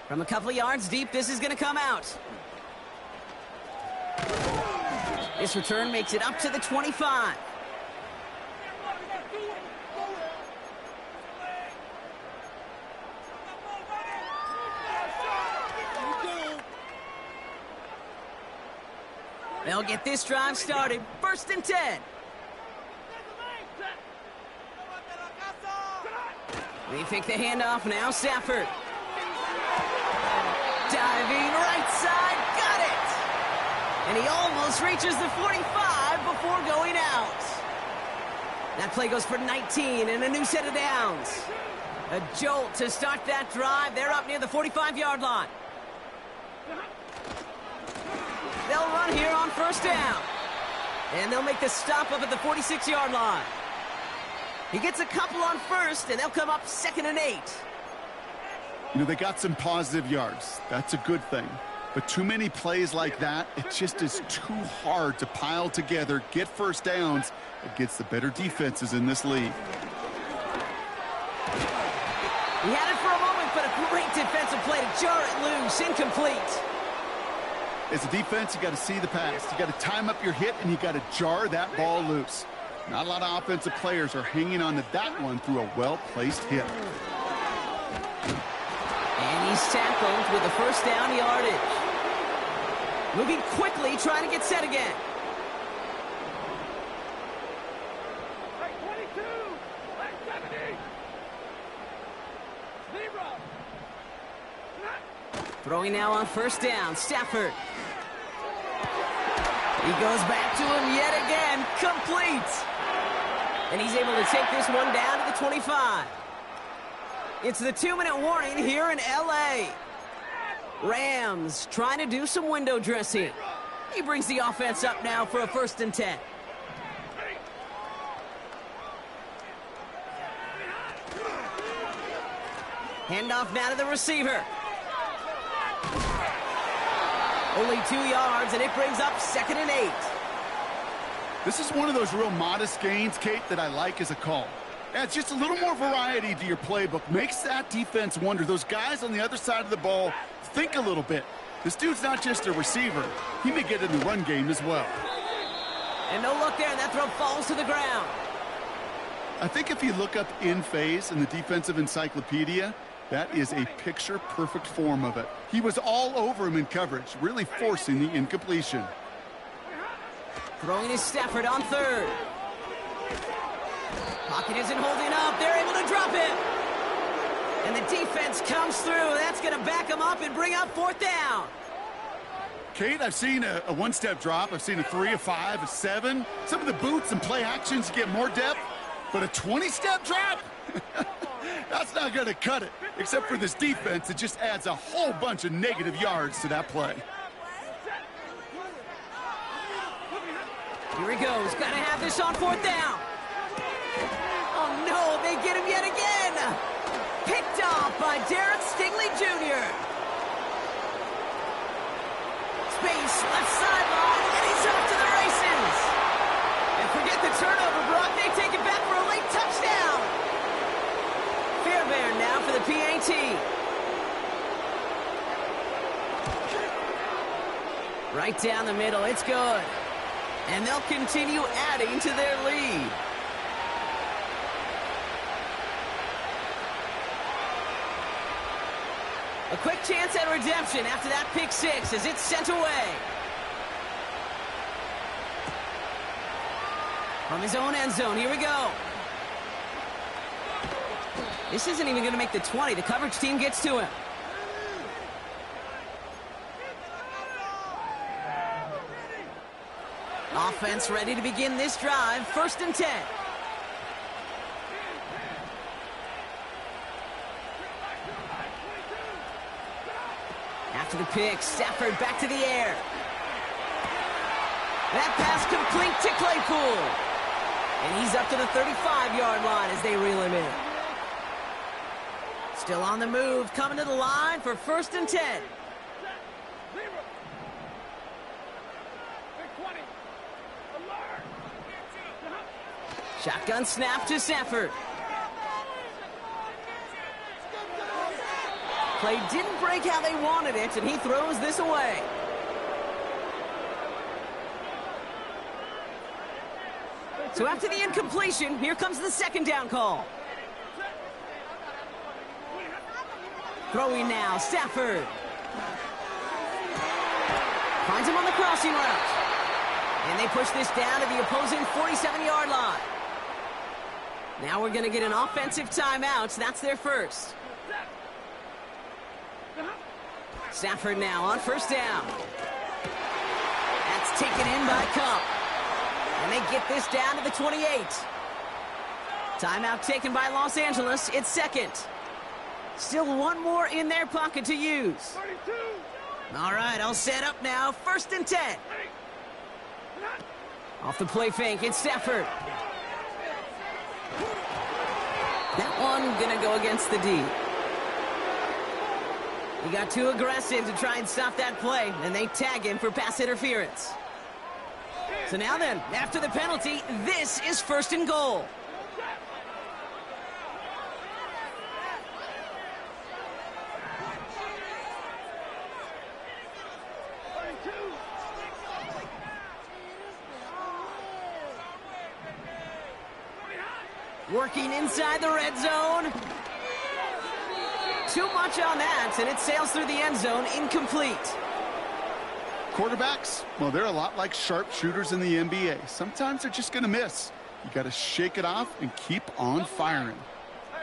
From a couple of yards deep, this is going to come out. This return makes it up to the 25. They'll get this drive started. 1st and 10. They fake the handoff now. Stafford. Diving right side, got it! And he almost reaches the 45 before going out. That play goes for 19 and a new set of downs. A jolt to start that drive. They're up near the 45-yard line. They'll run here on 1st down. And they'll make the stop up at the 46-yard line. He gets a couple on 1st, and they'll come up 2nd and 8. You know, they got some positive yards. That's a good thing. But too many plays like that, it just is too hard to pile together, get first downs against the better defenses in this league. He had it for a moment, but a great defensive play to jar it loose. Incomplete. As a defense, you got to see the pass. You got to time up your hit, and you got to jar that ball loose. Not a lot of offensive players are hanging on to that one through a well-placed hit. And he's tackled with the 1st down yardage. Moving quickly, trying to get set again. Like 22, like 70. Zero. Throwing now on 1st down. Stafford. He goes back to him yet again. Complete. And he's able to take this one down to the 25. It's the 2-minute warning here in L.A. Rams trying to do some window dressing. He brings the offense up now for a 1st and 10. Handoff now to the receiver. Only 2 yards, and it brings up 2nd and 8. This is one of those real modest gains, Kate, that I like as a call. Adds just a little more variety to your playbook. Makes that defense wonder. Those guys on the other side of the ball think a little bit. This dude's not just a receiver. He may get in the run game as well. And no look there, and that throw falls to the ground. I think if you look up in phase in the defensive encyclopedia, that is a picture-perfect form of it. He was all over him in coverage, really forcing the incompletion. Throwing his Stafford on 3rd. Pocket isn't holding up. They're able to drop him. And the defense comes through. That's going to back him up and bring up 4th down. Kate, I've seen a one-step drop. I've seen a 3, a 5, a 7. Some of the boots and play actions get more depth. But a 20-step drop? That's not going to cut it. Except for this defense, it just adds a whole bunch of negative yards to that play. Here he goes. Got to have this on 4th down. Oh, no. They get him yet again. Picked off by Derek Stingley Jr. Space, left sideline, and he's off to the races. And forget the turnover, Brock. They take it back for a late touchdown. Fairbairn now for the PAT. Right down the middle. It's good. And they'll continue adding to their lead. A quick chance at redemption after that pick 6 as it's sent away. From his own end zone, here we go. This isn't even going to make the 20. The coverage team gets to him. Offense ready to begin this drive. 1st and 10. After the pick, Stafford back to the air. That pass complete to Claypool. And he's up to the 35-yard line as they reel him in. Still on the move, coming to the line for 1st and 10. Shotgun snap to Stafford. Play didn't break how they wanted it, and he throws this away. So after the incompletion, here comes the 2nd down call. Throwing now, Stafford. Finds him on the crossing route. And they push this down to the opposing 47-yard line. Now we're going to get an offensive timeout. That's their first. Stafford now on 1st down. That's taken in by Cup. And they get this down to the 28. Timeout taken by Los Angeles. It's 2nd. Still one more in their pocket to use. All right, I'll set up now. 1st and 10. Off the play fake, it's Stafford. That one gonna go against the D. He got too aggressive to try and stop that play, and they tag him for pass interference. So now then, after the penalty, this is 1st and goal. Working inside the red zone. Too much on that, and it sails through the end zone, incomplete. Quarterbacks, well, they're a lot like sharpshooters in the NBA. Sometimes they're just going to miss. You got to shake it off and keep on firing.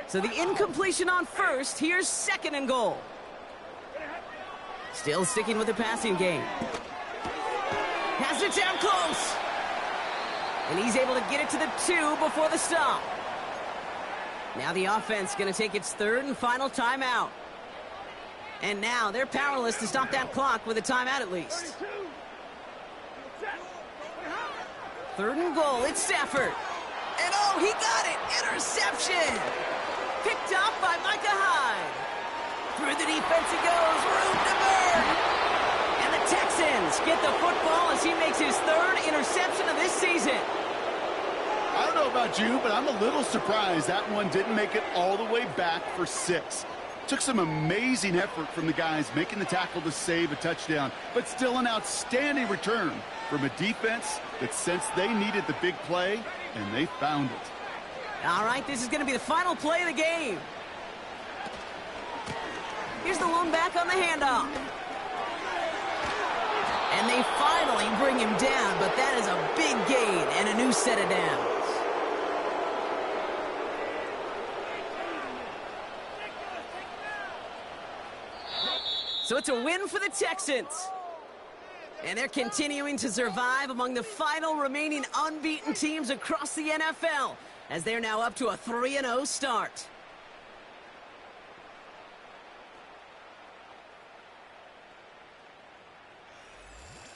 So the incompletion on 1st. Here's 2nd and goal. Still sticking with the passing game. Has it down close. And he's able to get it to the 2 before the stop. Now the offense going to take its 3rd and final timeout. And now they're powerless to stop that clock with a timeout at least. 3rd and goal, it's Stafford. And oh, he got it! Interception! Picked off by Micah Hyde. Through the defense he goes, room to burn! And the Texans get the football as he makes his 3rd interception of this season. I don't know about you, but I'm a little surprised that one didn't make it all the way back for 6. Took some amazing effort from the guys making the tackle to save a touchdown, but still an outstanding return from a defense that sensed they needed the big play, and they found it. All right, this is going to be the final play of the game. Here's the lone back on the handoff. And they finally bring him down, but that is a big gain and a new set of downs. So it's a win for the Texans. And they're continuing to survive among the final remaining unbeaten teams across the NFL, as they're now up to a 3-0 start.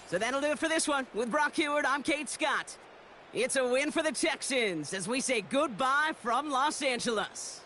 So that'll do it for this one. With Brock Heward, I'm Kate Scott. It's a win for the Texans as we say goodbye from Los Angeles.